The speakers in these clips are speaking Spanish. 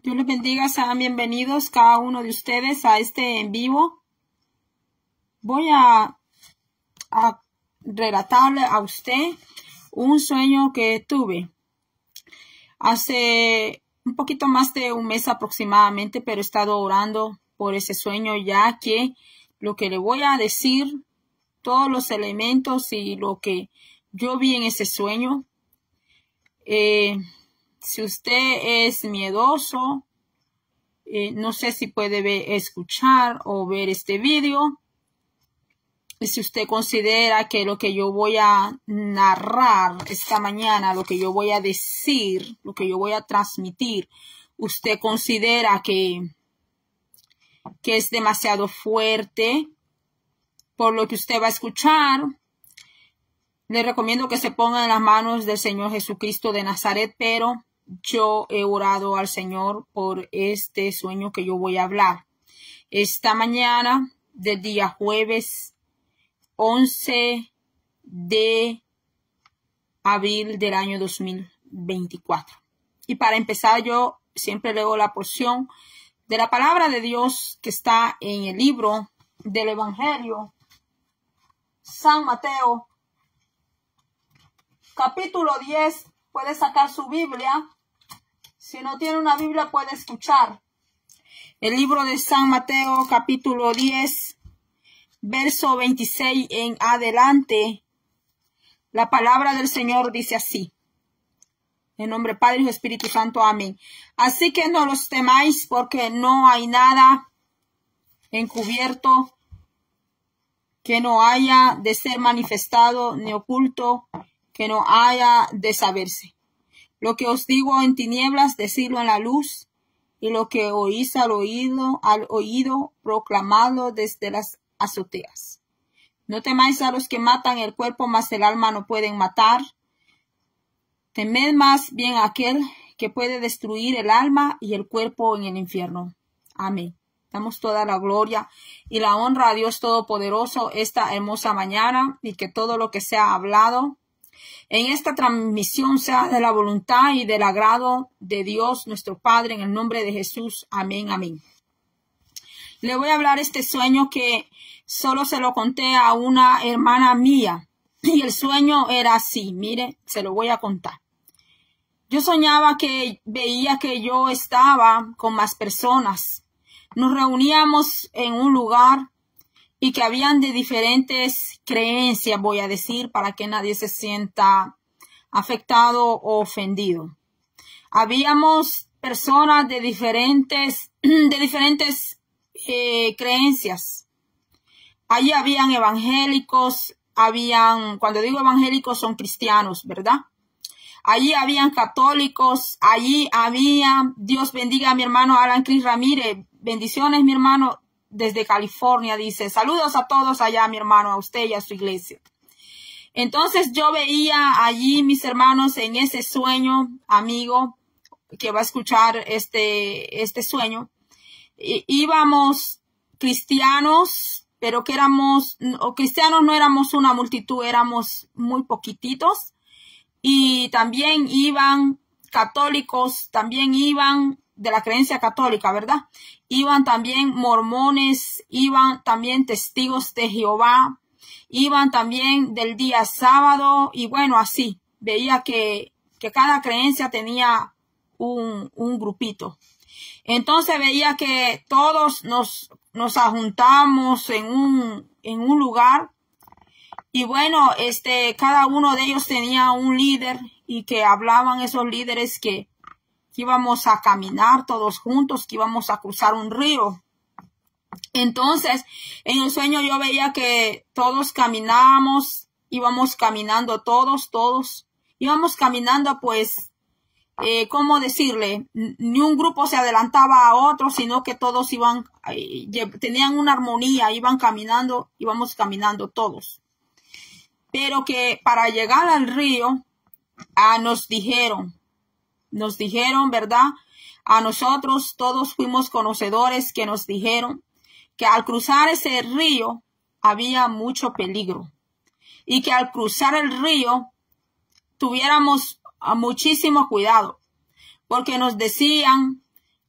Dios les bendiga, sean bienvenidos cada uno de ustedes a este en vivo. Voy a relatarle a usted un sueño que tuve hace un poquito más de un mes aproximadamente, pero he estado orando por ese sueño, ya que lo que le voy a decir, todos los elementos y lo que yo vi en ese sueño, si usted es miedoso, no sé si puede escuchar o ver este video. Y si usted considera que lo que yo voy a narrar esta mañana, lo que yo voy a decir, lo que yo voy a transmitir, usted considera que es demasiado fuerte por lo que usted va a escuchar, le recomiendo que se ponga en las manos del Señor Jesucristo de Nazaret, pero yo he orado al Señor por este sueño que yo voy a hablar. Esta mañana del día jueves 11 de abril del año 2024. Y para empezar, yo siempre leo la porción de la palabra de Dios que está en el libro del Evangelio San Mateo, capítulo 10. Puede sacar su Biblia. Si no tiene una Biblia, puede escuchar. El libro de San Mateo, capítulo 10, verso 26 en adelante. La palabra del Señor dice así. En nombre del Padre y Espíritu Santo. Amén. Así que no los temáis, porque no hay nada encubierto que no haya de ser manifestado, ni oculto que no haya de saberse. Lo que os digo en tinieblas, decidlo en la luz, y lo que oís al oído, proclamadlo desde las azoteas. No temáis a los que matan el cuerpo, mas el alma no pueden matar. Temed más bien a aquel que puede destruir el alma y el cuerpo en el infierno. Amén. Damos toda la gloria y la honra a Dios Todopoderoso esta hermosa mañana, y que todo lo que sea hablado en esta transmisión sea de la voluntad y del agrado de Dios nuestro Padre, en el nombre de Jesús. Amén, amén. Le voy a hablar este sueño que solo se lo conté a una hermana mía, y el sueño era así. Mire, se lo voy a contar. Yo soñaba que veía que yo estaba con más personas. Nos reuníamos en un lugar y que habían de diferentes creencias, voy a decir, para que nadie se sienta afectado o ofendido. Habíamos personas de diferentes creencias. Allí habían evangélicos, cuando digo evangélicos son cristianos, ¿verdad? Allí habían católicos, allí había, Dios bendiga a mi hermano Alan Cris Ramírez, bendiciones mi hermano desde California, dice, saludos a todos allá mi hermano, a usted y a su iglesia. Entonces yo veía allí mis hermanos en ese sueño, amigo, que va a escuchar este sueño, íbamos cristianos, pero que cristianos no éramos una multitud, éramos muy poquititos. Y también iban católicos, también iban de la creencia católica, ¿verdad? Iban también mormones, iban también testigos de Jehová, iban también del día sábado, y bueno, así. Veía que cada creencia tenía un grupito. Entonces veía que todos nos juntamos en un lugar. Y bueno, cada uno de ellos tenía un líder, y que hablaban esos líderes que íbamos a caminar todos juntos, que íbamos a cruzar un río. Entonces, en el sueño yo veía que todos caminábamos, íbamos caminando todos, íbamos caminando pues, ¿cómo decirle? Ni un grupo se adelantaba a otro, sino que todos tenían una armonía, íbamos caminando todos. Pero que para llegar al río, nos dijeron, ¿verdad? A nosotros todos fuimos conocedores, que nos dijeron que al cruzar ese río había mucho peligro, y que al cruzar el río tuviéramos muchísimo cuidado, porque nos decían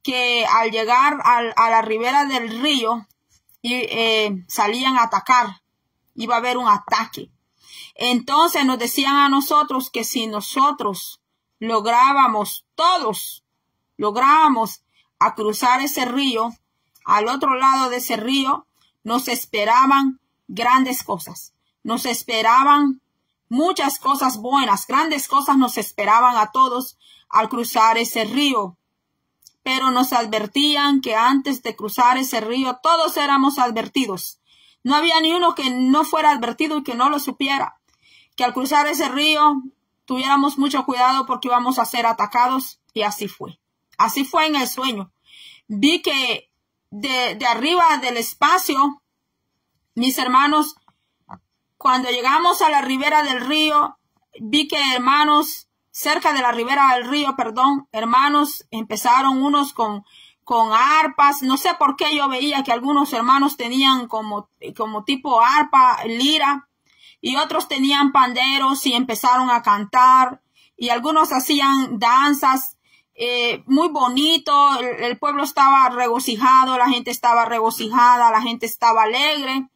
que al llegar a la ribera del río salían a atacar, iba a haber un ataque. Entonces nos decían a nosotros que si nosotros lográbamos a cruzar ese río, al otro lado de ese río nos esperaban grandes cosas, nos esperaban muchas cosas buenas, grandes cosas nos esperaban a todos al cruzar ese río. Pero nos advertían que antes de cruzar ese río todos éramos advertidos. No había ni uno que no fuera advertido y que no lo supiera. Que al cruzar ese río tuviéramos mucho cuidado porque íbamos a ser atacados, y así fue. Así fue en el sueño. Vi que de arriba del espacio, mis hermanos, cuando llegamos a la ribera del río, vi que hermanos, cerca de la ribera del río, hermanos empezaron unos con arpas. No sé por qué yo veía que algunos hermanos tenían como tipo arpa, lira, y otros tenían panderos y empezaron a cantar, y algunos hacían danzas, muy bonito. El pueblo estaba regocijado, la gente estaba regocijada, la gente estaba alegre,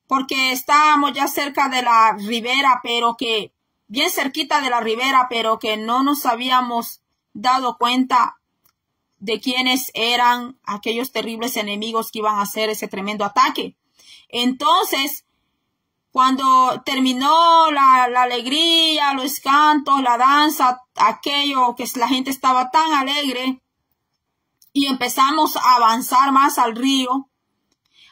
porque estábamos ya cerca de la ribera, pero que bien cerquita de la ribera, pero que no nos habíamos dado cuenta de quiénes eran aquellos terribles enemigos que iban a hacer ese tremendo ataque. Entonces, cuando terminó la alegría, los cantos, la danza, aquello que la gente estaba tan alegre, y empezamos a avanzar más al río,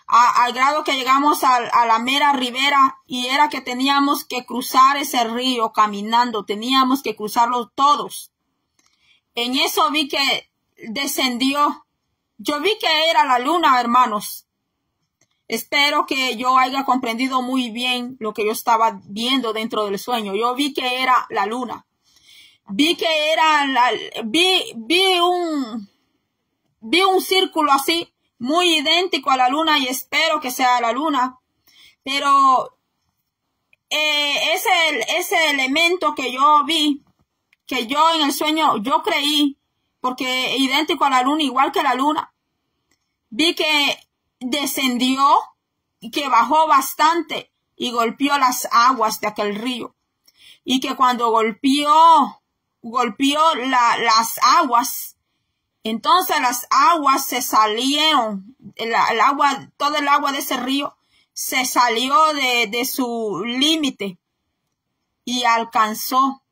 al grado que llegamos a la mera ribera, y era que teníamos que cruzar ese río caminando, teníamos que cruzarlo todos. En eso vi que descendió, yo vi que era la luna, hermanos. Espero que yo haya comprendido muy bien lo que yo estaba viendo dentro del sueño. Yo vi que era la luna. Vi que era vi un círculo así, muy idéntico a la luna, y espero que sea la luna. Pero ese elemento que yo vi, que yo en el sueño, yo creí, porque idéntico a la luna, igual que la luna, vi que descendió y que bajó bastante y golpeó las aguas de aquel río, y que cuando golpeó las aguas, entonces las aguas se salieron, todo el agua de ese río se salió de su límite y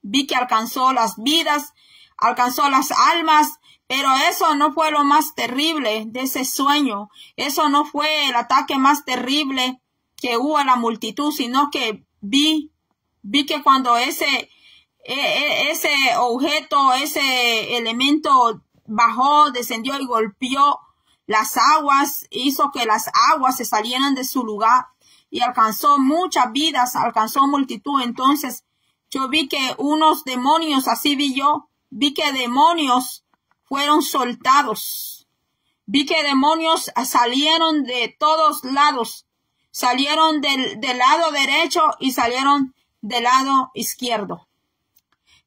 vi que alcanzó las vidas, alcanzó las almas. Pero eso no fue lo más terrible de ese sueño. Eso no fue el ataque más terrible que hubo a la multitud, sino que vi que cuando ese objeto, ese elemento bajó, descendió y golpeó las aguas, hizo que las aguas se salieran de su lugar y alcanzó muchas vidas, alcanzó multitud. Entonces yo vi que unos demonios, así vi que demonios fueron soltados. Vi que demonios salieron de todos lados. Salieron del lado derecho y salieron del lado izquierdo.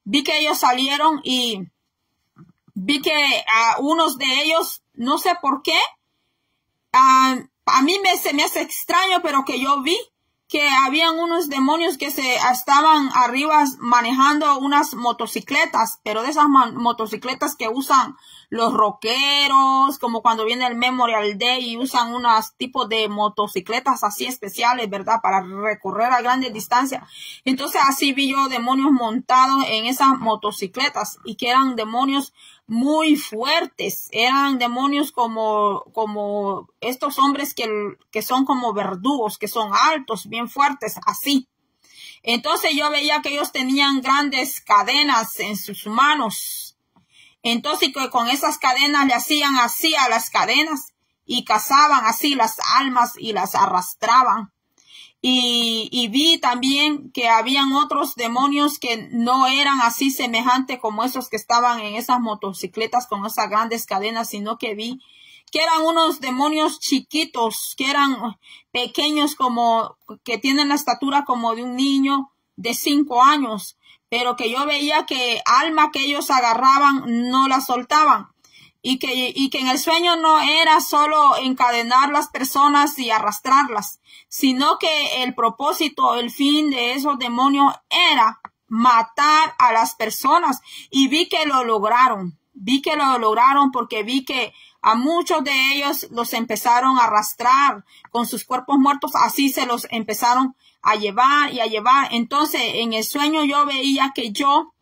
Vi que ellos salieron y vi que a unos de ellos, no sé por qué, a mí se me hace extraño, pero que yo vi que habían unos demonios que se estaban arriba manejando unas motocicletas, pero de esas motocicletas que usan los rockeros, como cuando viene el Memorial Day y usan unos tipos de motocicletas así especiales, ¿verdad? Para recorrer a grandes distancias. Entonces así vi yo demonios montados en esas motocicletas, y que eran demonios muy fuertes, eran demonios como estos hombres que son como verdugos, que son altos, bien fuertes, así. Entonces yo veía que ellos tenían grandes cadenas en sus manos. Entonces que con esas cadenas le hacían así a las cadenas y cazaban así las almas y las arrastraban. Y vi también que habían otros demonios que no eran así semejantes como esos que estaban en esas motocicletas con esas grandes cadenas, sino que vi que eran unos demonios chiquitos, que eran pequeños, como que tienen la estatura como de un niño de 5 años, pero que yo veía que alma que ellos agarraban no la soltaban. y que en el sueño no era solo encadenar las personas y arrastrarlas, sino que el propósito, el fin de esos demonios era matar a las personas, y vi que lo lograron porque vi que a muchos de ellos los empezaron a arrastrar con sus cuerpos muertos, así se los empezaron a llevar y a llevar. Entonces en el sueño yo veía que yo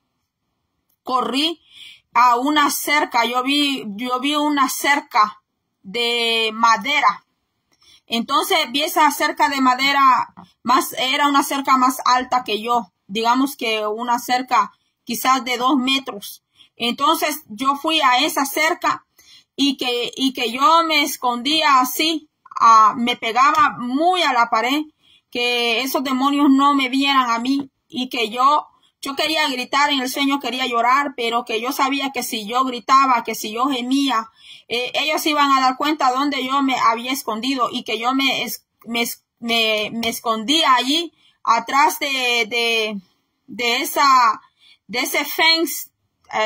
corrí a una cerca, yo vi una cerca de madera. Entonces vi esa cerca de madera, era una cerca más alta que yo, digamos que una cerca quizás de 2 metros. Entonces yo fui a esa cerca y que yo me escondía así, me pegaba muy a la pared, que esos demonios no me vieran a mí, y que yo quería gritar en el sueño, quería llorar, pero que yo sabía que si yo gritaba, que si yo gemía, ellos iban a dar cuenta dónde yo me había escondido, y que yo me escondía allí atrás de ese fence,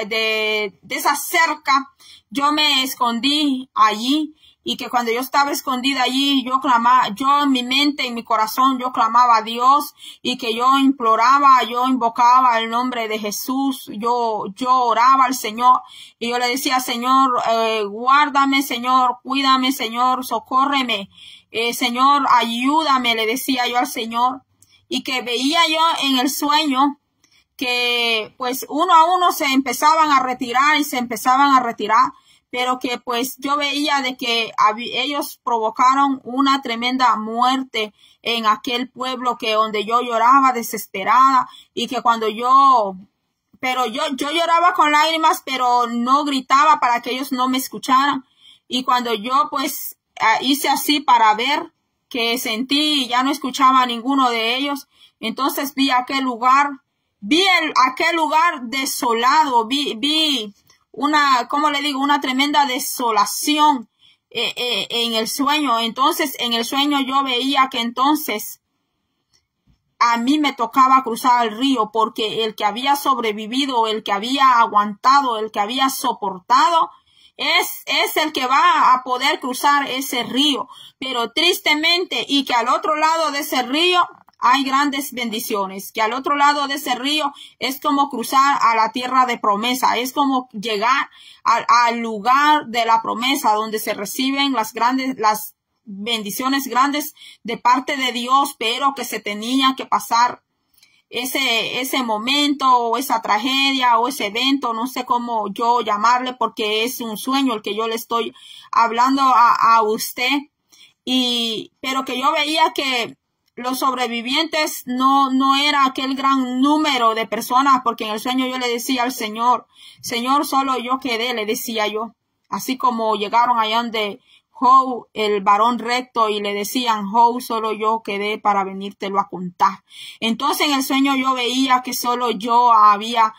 de esa cerca. Yo me escondí allí, y que cuando yo estaba escondida allí, yo clamaba, yo en mi mente, en mi corazón, yo clamaba a Dios, y que yo imploraba, yo invocaba el nombre de Jesús, yo oraba al Señor, y yo le decía, Señor, guárdame, Señor, cuídame, Señor, socórreme, Señor, ayúdame, le decía yo al Señor. Y que veía yo en el sueño que pues uno a uno se empezaban a retirar, pero que pues yo veía de que ellos provocaron una tremenda muerte en aquel pueblo, que donde yo lloraba desesperada, y que cuando yo lloraba con lágrimas, pero no gritaba para que ellos no me escucharan. Y cuando yo pues hice así para ver, que sentí y ya no escuchaba a ninguno de ellos, entonces vi aquel lugar desolado, vi una, ¿cómo le digo? Una tremenda desolación en el sueño. Entonces, en el sueño yo veía que entonces a mí me tocaba cruzar el río, porque el que había sobrevivido, el que había aguantado, el que había soportado, es el que va a poder cruzar ese río. Pero tristemente, y que al otro lado de ese río hay grandes bendiciones, que al otro lado de ese río es como cruzar a la tierra de promesa, es como llegar al lugar de la promesa, donde se reciben las bendiciones grandes de parte de Dios, pero que se tenía que pasar ese momento, o esa tragedia, o ese evento, no sé cómo yo llamarle, porque es un sueño el que yo le estoy hablando a usted, pero que yo veía que los sobrevivientes no era aquel gran número de personas, porque en el sueño yo le decía al Señor, Señor, solo yo quedé, le decía yo, así como llegaron allá donde Job, el varón recto, y le decían, Job, solo yo quedé para venírtelo a contar. Entonces en el sueño yo veía que solo yo había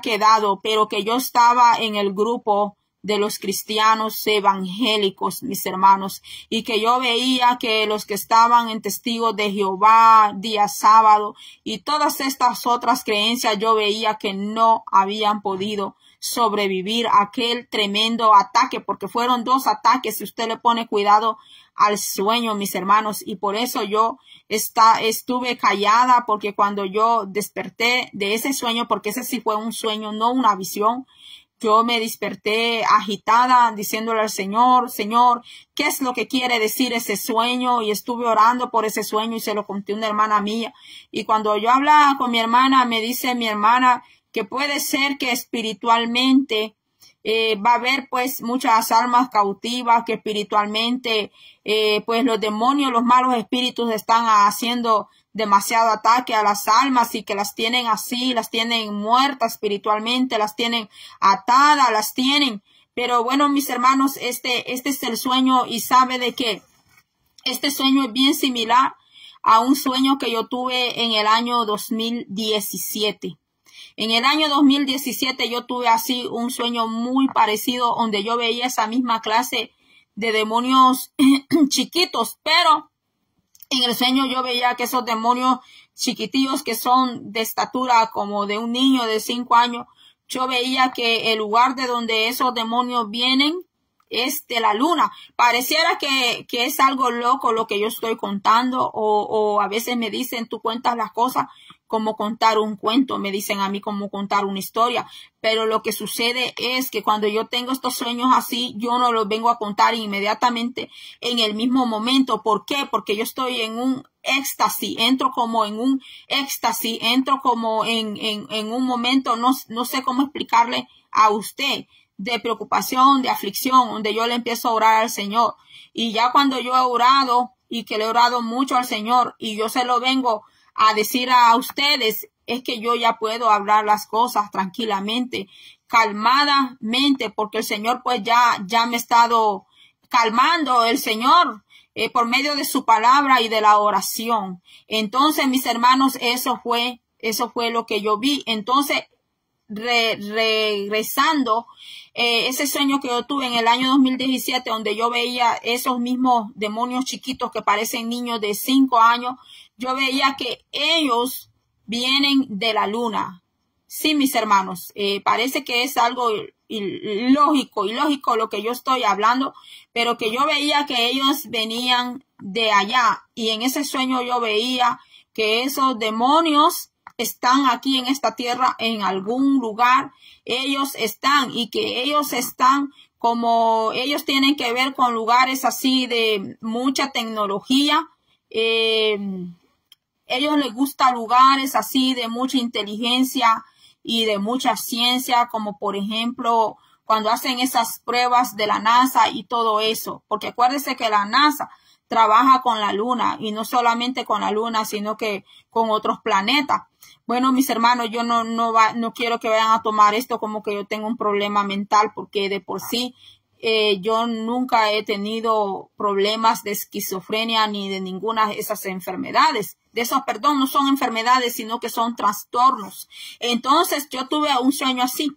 quedado, pero que yo estaba en el grupo de los cristianos evangélicos, mis hermanos, y que yo veía que los que estaban en Testigos de Jehová, día sábado, y todas estas otras creencias, yo veía que no habían podido sobrevivir a aquel tremendo ataque, porque fueron 2 ataques, si usted le pone cuidado al sueño, mis hermanos, y por eso yo estuve callada, porque cuando yo desperté de ese sueño, porque ese sí fue un sueño, no una visión, yo me desperté agitada, diciéndole al Señor, Señor, ¿qué es lo que quiere decir ese sueño? Y estuve orando por ese sueño, y se lo conté a una hermana mía. Y cuando yo hablaba con mi hermana, me dice mi hermana que puede ser que espiritualmente va a haber pues muchas almas cautivas, que espiritualmente pues los demonios, los malos espíritus están haciendo demasiado ataque a las almas, y que las tienen así, las tienen muertas espiritualmente, las tienen atadas, las tienen. Pero bueno, mis hermanos, este es el sueño, y sabe de que este sueño es bien similar a un sueño que yo tuve en el año 2017. En el año 2017 yo tuve así un sueño muy parecido, donde yo veía esa misma clase de demonios chiquitos, pero en el sueño yo veía que esos demonios chiquitillos, que son de estatura como de un niño de 5 años, yo veía que el lugar de donde esos demonios vienen es de la luna. Pareciera que es algo loco lo que yo estoy contando, o a veces me dicen, tú cuentas las cosas como contar un cuento, me dicen a mí como contar una historia, pero lo que sucede es que cuando yo tengo estos sueños así, yo no los vengo a contar inmediatamente en el mismo momento. ¿Por qué? Porque yo estoy en un éxtasis, entro como en un éxtasis, entro como en un momento, no sé cómo explicarle a usted, de preocupación, de aflicción, donde yo le empiezo a orar al Señor. Y ya cuando yo he orado, y que le he orado mucho al Señor, y yo se lo vengo a decir a ustedes, es que yo ya puedo hablar las cosas tranquilamente, calmadamente, porque el Señor pues ya me ha estado calmando, el Señor, por medio de su palabra y de la oración. Entonces, mis hermanos, eso fue lo que yo vi. Entonces, regresando, ese sueño que yo tuve en el año 2017, donde yo veía esos mismos demonios chiquitos que parecen niños de 5 años, yo veía que ellos vienen de la luna. Sí, mis hermanos, parece que es algo ilógico lo que yo estoy hablando, pero que yo veía que ellos venían de allá, y en ese sueño yo veía que esos demonios están aquí en esta tierra, en algún lugar, ellos están, y que ellos están como, ellos tienen que ver con lugares así de mucha tecnología, ellos les gustan lugares así de mucha inteligencia y de mucha ciencia, como por ejemplo cuando hacen esas pruebas de la NASA y todo eso, porque acuérdense que la NASA trabaja con la luna, y no solamente con la luna, sino que con otros planetas. Bueno, mis hermanos, yo no quiero que vayan a tomar esto como que yo tengo un problema mental, porque de por sí yo nunca he tenido problemas de esquizofrenia ni de ninguna de esas enfermedades. De esos, perdón, no son enfermedades, sino que son trastornos. Entonces yo tuve un sueño así,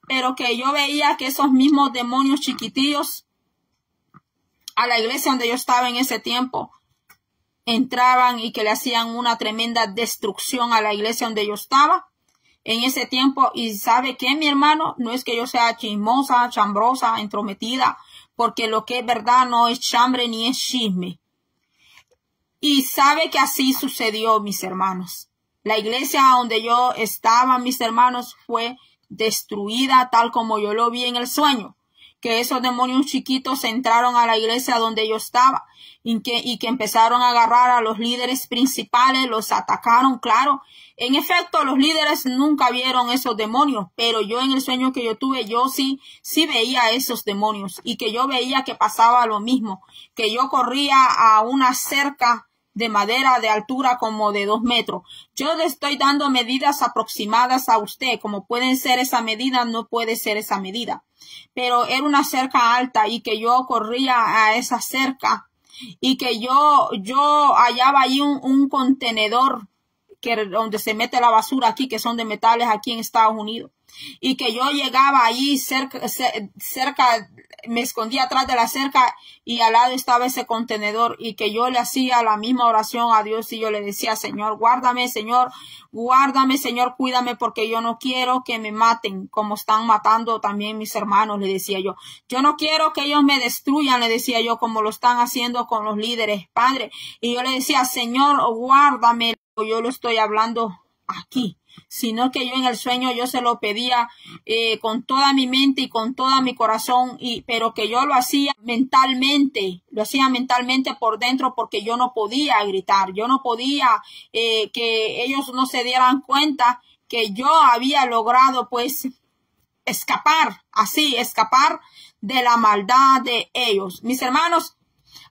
pero que yo veía que esos mismos demonios chiquitillos a la iglesia donde yo estaba en ese tiempo entraban, y que le hacían una tremenda destrucción a la iglesia donde yo estaba en ese tiempo. Y ¿sabe qué, mi hermano? No es que yo sea chismosa, chambrosa, entrometida, porque lo que es verdad no es chambre ni es chisme. Y sabe que así sucedió, mis hermanos. La iglesia donde yo estaba, mis hermanos, fue destruida tal como yo lo vi en el sueño, que esos demonios chiquitos entraron a la iglesia donde yo estaba, y que empezaron a agarrar a los líderes principales, los atacaron, claro. En efecto, los líderes nunca vieron esos demonios, pero yo en el sueño que yo tuve, yo sí veía esos demonios, y que yo veía que pasaba lo mismo, que yo corría a una cerca de madera de altura como de 2 metros. Yo le estoy dando medidas aproximadas a usted, como pueden ser esa medida, no puede ser esa medida, pero era una cerca alta, y que yo corría a esa cerca, y que yo hallaba ahí un contenedor donde se mete la basura aquí, que son de metales aquí en Estados Unidos, y que yo llegaba allí cerca, me escondía atrás de la cerca, y al lado estaba ese contenedor, y que yo le hacía la misma oración a Dios, y yo le decía, Señor, guárdame, Señor, cuídame, porque yo no quiero que me maten como están matando también mis hermanos, le decía yo. Yo no quiero que ellos me destruyan, le decía yo, como lo están haciendo con los líderes, Padre. Y yo le decía, Señor, guárdame. Yo lo estoy hablando aquí, sino que yo en el sueño yo se lo pedía con toda mi mente y con todo mi corazón, pero que yo lo hacía mentalmente por dentro, porque yo no podía gritar, yo no podía que ellos no se dieran cuenta que yo había logrado pues escapar de la maldad de ellos. Mis hermanos,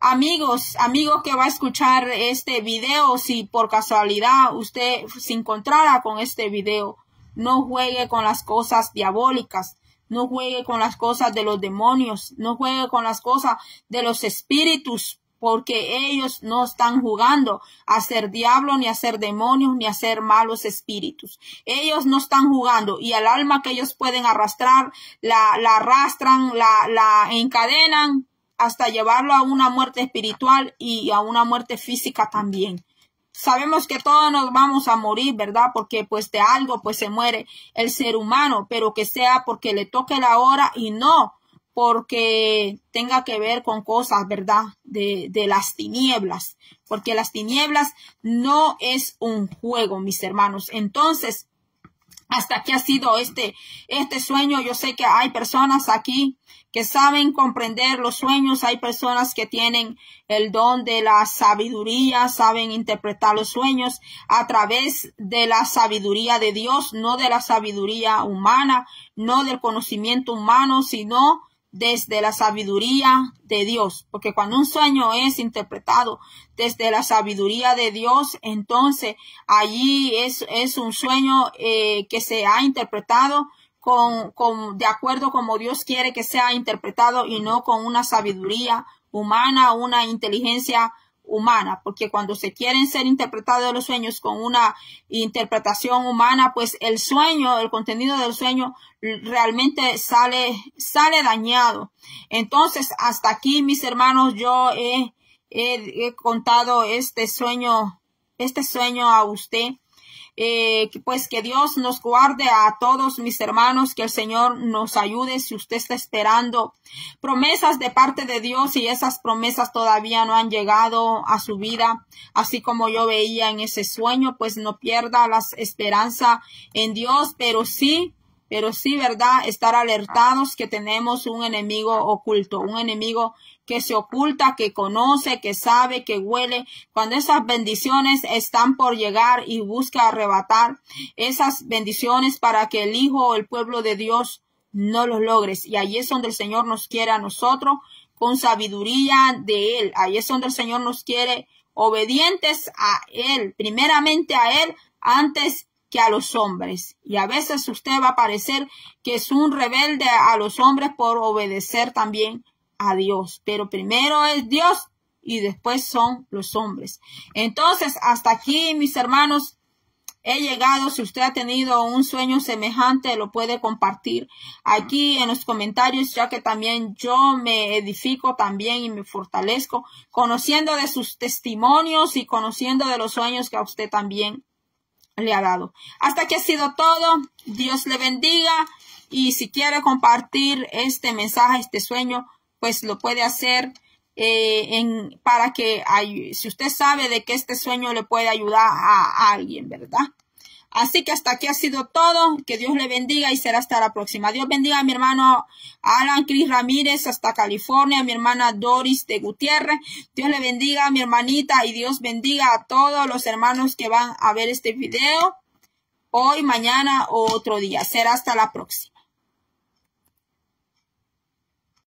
amigos que va a escuchar este video, si por casualidad usted se encontrara con este video, no juegue con las cosas diabólicas, no juegue con las cosas de los demonios, no juegue con las cosas de los espíritus, porque ellos no están jugando a ser diablo, ni a ser demonios, ni a ser malos espíritus. Ellos no están jugando, y el alma que ellos pueden arrastrar, la arrastran, la encadenan, hasta llevarlo a una muerte espiritual y a una muerte física también. sabemos que todos nos vamos a morir, ¿verdad? Porque pues de algo pues se muere el ser humano, pero que sea porque le toque la hora y no porque tenga que ver con cosas, ¿verdad? De las tinieblas, porque las tinieblas no es un juego, mis hermanos. Entonces, hasta aquí ha sido este sueño. Yo sé que hay personas aquí que saben comprender los sueños. Hay personas que tienen el don de la sabiduría, saben interpretar los sueños a través de la sabiduría de Dios, no de la sabiduría humana, no del conocimiento humano, sino desde la sabiduría de Dios, porque cuando un sueño es interpretado desde la sabiduría de Dios, entonces allí es un sueño que se ha interpretado de acuerdo como Dios quiere que sea interpretado y no con una sabiduría humana, una inteligencia humana, porque cuando se quieren ser interpretados los sueños con una interpretación humana, pues el sueño, el contenido del sueño realmente sale dañado. Entonces, hasta aquí, mis hermanos, yo he contado este sueño a usted. Pues que Dios nos guarde a todos, mis hermanos, que el Señor nos ayude. Si usted está esperando promesas de parte de Dios y esas promesas todavía no han llegado a su vida, así como yo veía en ese sueño, pues no pierda la esperanza en Dios, pero sí, ¿verdad? Estar alertados que tenemos un enemigo oculto, un enemigo que se oculta, que conoce, que sabe, que huele. Cuando esas bendiciones están por llegar y busca arrebatar esas bendiciones para que el Hijo o el pueblo de Dios no los logre. Y ahí es donde el Señor nos quiere a nosotros con sabiduría de Él. Ahí es donde el Señor nos quiere obedientes a Él, primeramente a Él, antes que a los hombres. Y a veces usted va a parecer que es un rebelde a los hombres por obedecer también a Dios. Pero primero es Dios y después son los hombres. Entonces, hasta aquí, mis hermanos, he llegado. Si usted ha tenido un sueño semejante, lo puede compartir aquí en los comentarios, ya que también yo me edifico también y me fortalezco conociendo de sus testimonios y conociendo de los sueños que a usted también le ha dado. Hasta aquí ha sido todo. Dios le bendiga. Y si quiere compartir este mensaje, este sueño, pues lo puede hacer para que si usted sabe de que este sueño le puede ayudar a alguien, ¿verdad? Así que hasta aquí ha sido todo. Que Dios le bendiga y será hasta la próxima. Dios bendiga a mi hermano Alan Cris Ramírez hasta California, a mi hermana Doris de Gutiérrez. Dios le bendiga a mi hermanita y Dios bendiga a todos los hermanos que van a ver este video hoy, mañana o otro día. Será hasta la próxima.